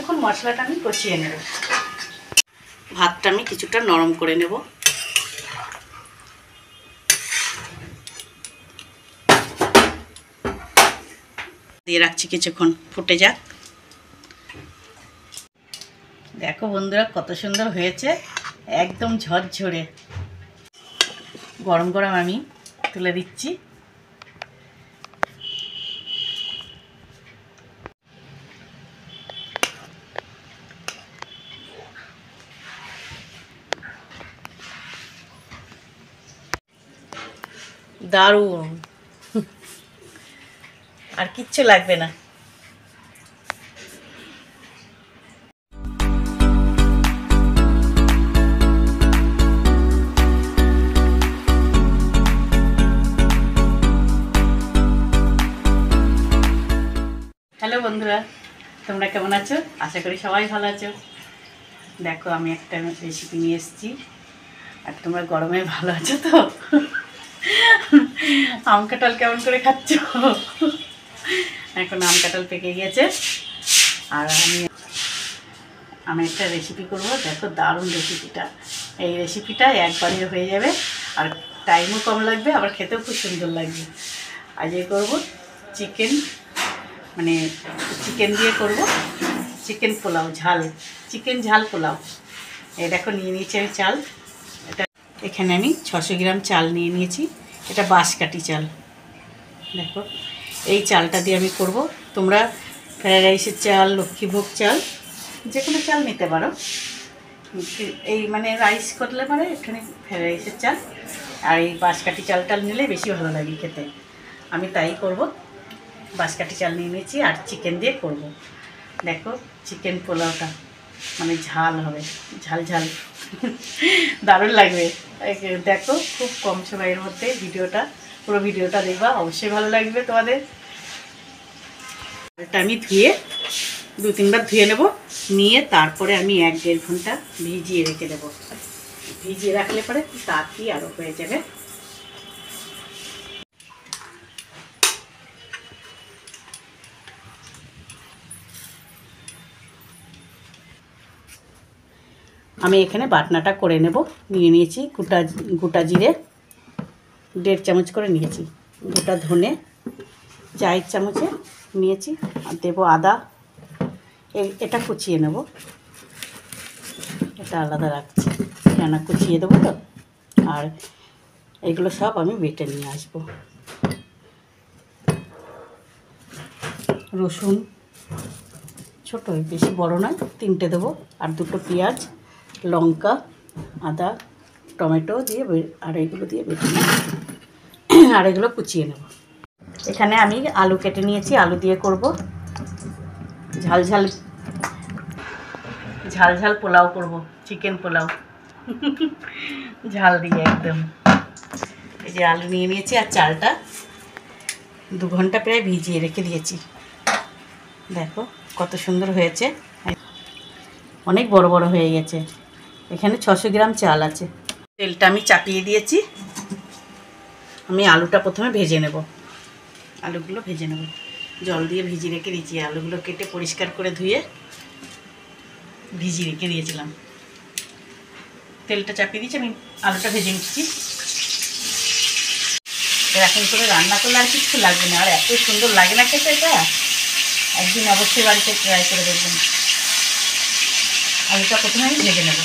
কিছুক্ষণ মশলাটা আমি কষিয়ে নেব। ভাতটা আমি কিছুটা নরম করে নেব। দিয়ে রাখছি কিছুক্ষণ ফুটে যাক। দেখো বন্ধুরা কত সুন্দর হয়েছে, একদম ঝরঝরে। গরম গরম আমি তুলে দিচ্ছি। দারুণ, আর কিচ্ছু লাগবে না। হ্যালো বন্ধুরা, তোমরা কেমন আছো? আশা করি সবাই ভালো আছো। দেখো আমি একটা রেসিপি নিয়ে এসেছি। আর তোমরা গরমে ভালো আছো তো? আম কাঁঠাল কেমন করে খাচ্ছ? এখন আম কাঁঠাল পেকে গিয়েছে। আর আমি একটা রেসিপি করব। দেখো দারুণ রেসিপিটা। এই রেসিপিটা একবারে হয়ে যাবে, আর টাইমও কম লাগবে, আবার খেতেও খুব সুন্দর লাগবে। আজকে করব চিকেন, মানে চিকেন দিয়ে করব চিকেন পোলাও, ঝাল চিকেন ঝাল পোলাও। এই দেখো নিয়ে নিয়েছি আমি চাল। এটা এখানে আমি 600 গ্রাম চাল নিয়ে নিয়েছি। এটা বাঁশকাঠি চাল। দেখো এই চালটা দিয়ে আমি করব। তোমরা ফ্রাইড রাইসের চাল, লক্ষ্মীভোগ চাল, যে কোনো চাল নিতে পারো। এই মানে রাইস করলে পরে এখানে ফ্রাইড রাইসের চাল, আর এই বাঁশকাঠি চালটা নিলে বেশি ভালো লাগে খেতে। আমি তাই করব। বাঁশকাঠি চাল নিয়ে নিয়েছি আর চিকেন দিয়ে করব। দেখো চিকেন পোলাওটা মানে ঝাল হবে, ঝাল ঝাল, দারুণ লাগবে। দেখো খুব কম সময়ের মধ্যে ভিডিওটা, পুরো ভিডিওটা দেখবা, অবশ্যই ভালো লাগবে তোমাদের। এটা আমি ধুয়ে 2-3 বার ধুয়ে নেব, নিয়ে তারপরে আমি 1-1.5 ঘন্টা ভিজিয়ে রেখে দেবো। ভিজিয়ে রাখলে পরে তাড়াতাড়ি আরও হয়ে যাবে। আমি এখানে বাটনাটা করে নেব। নিয়ে নিয়েছি গোটা জিরে 1.5 চামচ করে নিয়েছি, গোটা ধনে 4 চামচে নিয়েছি, আর দেবো আদা। এটা কুচিয়ে নেব, এটা আলাদা রাখছি, কেন কুচিয়ে দেবো তো। আর এগুলো সব আমি বেটে নিয়ে আসবো। রসুন ছোটো, বেশি বড় নয়, 3টে দেবো। আর 2টো পেঁয়াজ, লঙ্কা, আদা, টমেটো দিয়ে আর এগুলো দিয়ে বেটে নেব। আর এগুলো কুচিয়ে নেব। এখানে আমি আলু কেটে নিয়েছি, আলু দিয়ে করব ঝাল ঝাল ঝাল ঝাল পোলাও করব, চিকেন পোলাও ঝাল দিয়ে একদম। এই যে আলু নিয়ে নিয়েছি, আর চালটা 2 ঘন্টা প্রায় ভিজিয়ে রেখে দিয়েছি। দেখো কত সুন্দর হয়েছে, অনেক বড় বড় হয়ে গেছে। এখানে 600 গ্রাম চাল আছে। তেলটা আমি চাপিয়ে দিয়েছি। আমি আলুটা প্রথমে ভেজে নেব। আলুগুলো ভেজে নেব, জল দিয়ে ভিজিয়ে রেখে দিয়েছি। আলুগুলো কেটে পরিষ্কার করে ধুয়ে ভিজিয়ে রেখে দিয়েছিলাম। তেলটা চাপিয়ে দিয়েছি, আমি আলুটা ভেজে নিচ্ছি। এরকম করে রান্না করলে আর কিছু লাগবে না, আর এত সুন্দর লাগে না খেতে। এটা একদিন অবশ্যই বাড়িতে ট্রাই করে দেখবেন। আলুটা প্রথমে আমি ভেজে নেব।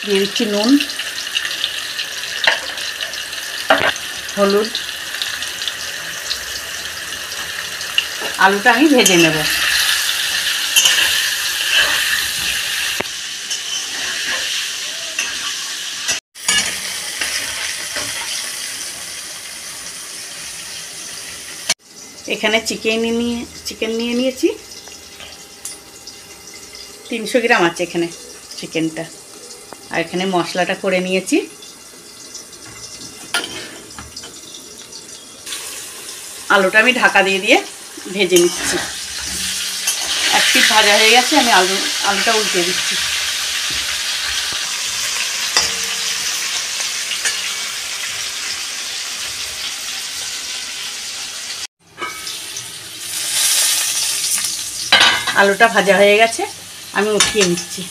দিয়ে দিচ্ছি নুন, হলুদ। আলুটা আমি ভেজে নেব। এখানে চিকেন নিয়ে নিয়েছি, 300 গ্রাম আছে এখানে চিকেনটা। আর এখানে মশলাটা করে নিয়েছি। আলুটা আমি ঢাকা দিয়ে ভেজে নিচ্ছি। এক পিঠ ভাজা হয়ে গেছে, আমি আলুটা উল্টে দিচ্ছি। আলুটা ভাজা হয়ে গেছে, আমি উঠিয়ে নিচ্ছি।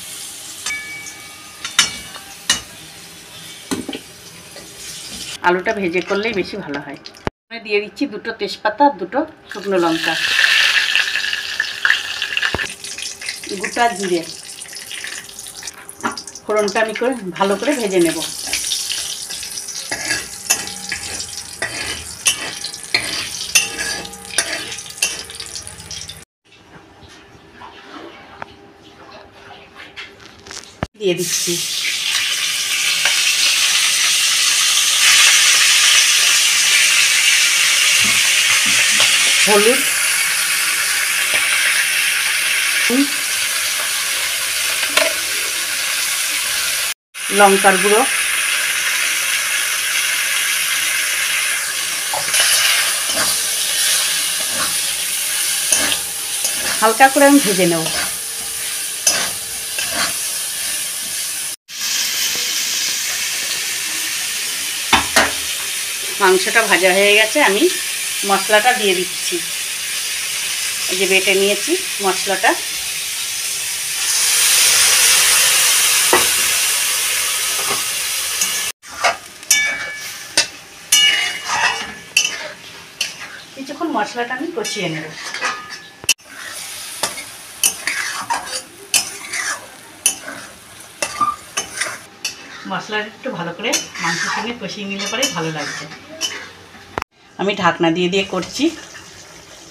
আলুটা ভেজে করলেই বেশি ভালো হয়। দিয়ে দিচ্ছি 2টো তেজপাতা, 2টো শুকনো লঙ্কা, গোটা জিরে। ফোড়নটা আমি ভালো করে ভেজে নেব। দিয়ে দিচ্ছি হলুদ, লঙ্কার গুঁড়ো, হালকা করে আমি ভেজে নেব। মাংসটা ভাজা হয়ে গেছে, আমি মশলাটা দিয়ে দিচ্ছি। এই যে বেটে নিয়েছি মশলাটা, কিছুক্ষণ মশলাটা আমি কষিয়ে নেব। মশলাটা একটু ভালো করে মাংসের সঙ্গে কষিয়ে নিলে পরে ভালো লাগবে। আমি ঢাকনা দিয়ে দিয়ে করছি।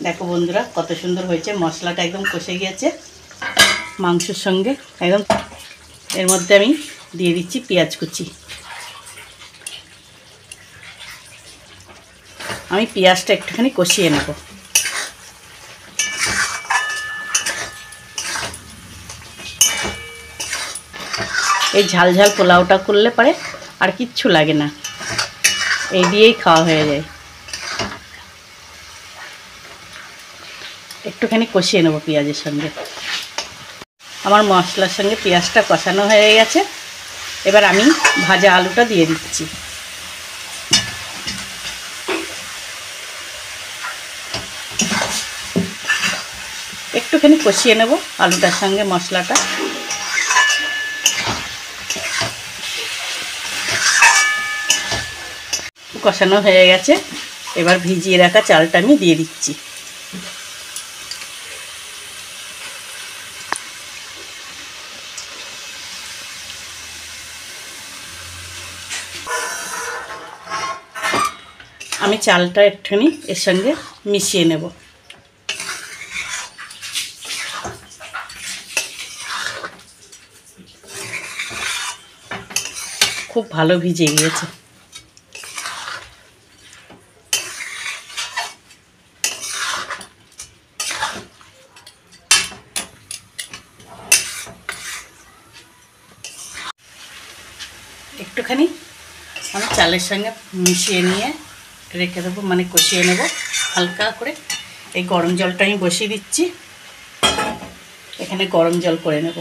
দেখো বন্ধুরা কত সুন্দর হয়েছে, মশলাটা একদম কষে গিয়েছে মাংসের সঙ্গে একদম। এর মধ্যে আমি দিয়ে দিচ্ছি পেঁয়াজ কুচি। আমি পেঁয়াজটা একটুখানি কষিয়ে নেব। এই ঝাল ঝাল পোলাওটা করলে পরে আর কিচ্ছু লাগে না, এই দিয়েই খাওয়া হয়ে যায়। একটুখানি কষিয়ে নেব পেঁয়াজের সঙ্গে। আমার মশলার সঙ্গে পেঁয়াজটা কষানো হয়ে গেছে, এবার আমি ভাজা আলুটা দিয়ে দিচ্ছি। একটুখানি কষিয়ে নেব আলুটার সঙ্গে মশলাটা। কষানো হয়ে গেছে, এবার ভিজিয়ে রাখা চালটা আমি দিয়ে দিচ্ছি। আমি চালটা একটুখানি এর সঙ্গে মিশিয়ে নেব। খুব ভালো ভিজে গিয়েছে। একটুখানি আমি চালের সঙ্গে মিশিয়ে নিয়ে রেখে দেবো, মানে কষিয়ে নেব হালকা করে। এই গরম জলটা আমি বসিয়ে দিচ্ছি, এখানে গরম জল করে নেব।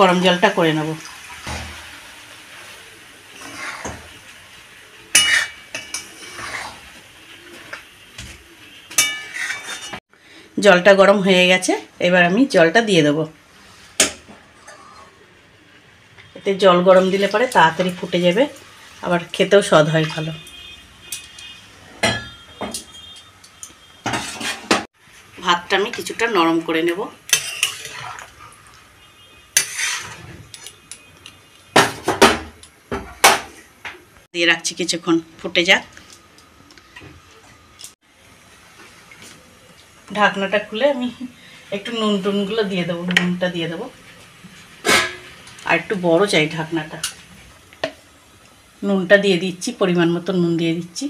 গরম জলটা করে নেব। জলটা গরম হয়ে গেছে, এবার আমি জলটা দিয়ে দেবো। এতে জল গরম দিলে পরে তাড়াতাড়ি ফুটে যাবে, আবার খেতেও স্বাদ হয় ভালো। ভাতটা আমি কিছুটা নরম করে নেব। দিয়ে রাখছি কিছুক্ষণ ফুটে যাক। ঢাকনাটা খুলে আমি একটু নুন টুনগুলো দিয়ে দেবো, নুনটা দিয়ে দেবো। আর একটু বড় চাই ঢাকনাটা। নুনটা দিয়ে দিচ্ছি, পরিমাণ মতো নুন দিয়ে দিচ্ছি।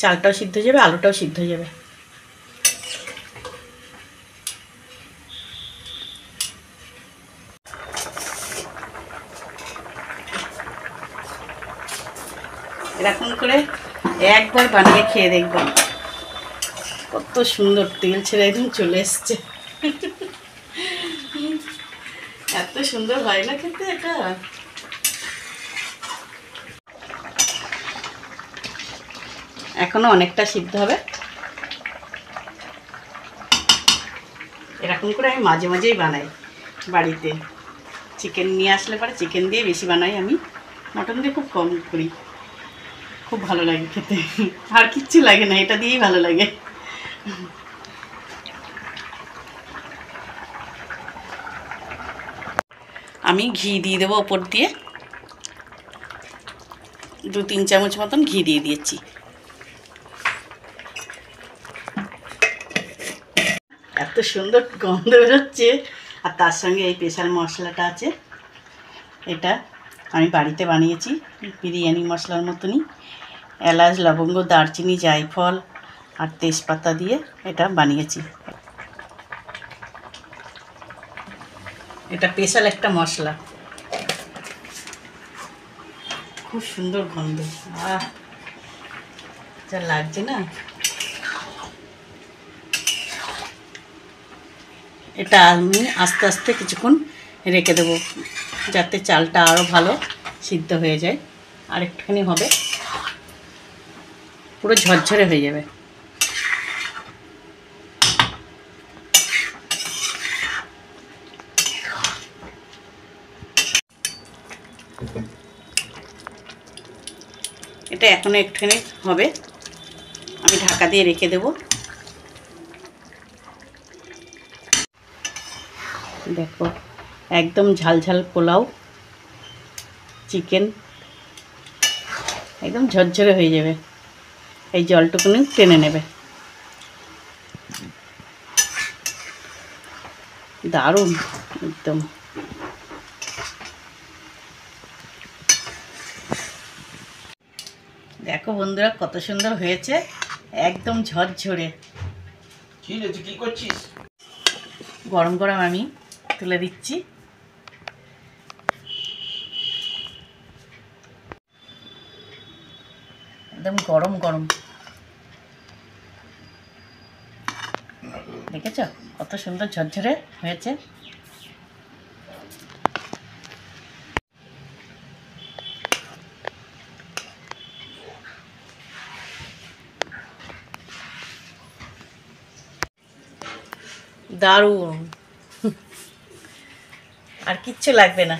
চালটাও সিদ্ধ হয়ে যাবে, আলুটাও সিদ্ধ হয়ে যাবে। এরকম করে একবার বানিয়ে খেয়ে দেখব, কত সুন্দর তেল ছেড়ে একদম চলে এসছে। এত সুন্দর হয় না খেতে এটা। এখনো অনেকটা সিদ্ধ হবে। এরকম করে আমি মাঝে মাঝেই বানাই বাড়িতে। চিকেন নিয়ে আসলে পরে চিকেন দিয়ে বেশি বানাই আমি, মটন দিয়ে খুব কম করি। খুব ভালো লাগে খেতে, আর কিচ্ছু লাগে না, এটা দিয়েই ভালো লাগে। আমি ঘি দিয়ে দেবো ওপর দিয়ে, 2-3 চামচ মতন ঘি দিয়ে দিয়েছি। এত সুন্দর গন্ধ বেরোচ্ছে, আর তার সঙ্গে এই স্পেশাল মশলাটা আছে, এটা আমি বাড়িতে বানিয়েছি বিরিয়ানি মশলার মতনই। এলাচ, লবঙ্গ, দারচিনি, জায়ফল আর তেজপাতা দিয়ে এটা বানিয়েছি। এটা স্পেশাল একটা মশলা, খুব সুন্দর গন্ধ। যা লাগছে না, এটা আমি আস্তে আস্তে কিছুক্ষণ রেখে দেবো যাতে চালটা আরও ভালো সিদ্ধ হয়ে যায়। আর একটুখানি হবে, পুরো ঝরঝরে হয়ে যাবে। এটা এখনো একটুখানি হবে, আমি ঢাকা দিয়ে রেখে দেব। দেখো একদম ঝালঝাল পোলাও, চিকেন একদম ঝরঝরে হয়ে যাবে, এই জলটুকুনি টেনে নেবে। দারুণ একদম। দেখো বন্ধুরা কত সুন্দর হয়েছে, একদম ঝরঝরে। কি করছিস? গরম গরম আমি তুলে দিচ্ছি। একদম গরম গরম, দেখেছ কত সুন্দর ঝরঝরে হয়েছে। দারুণ, আর কিচ্ছু লাগবে না।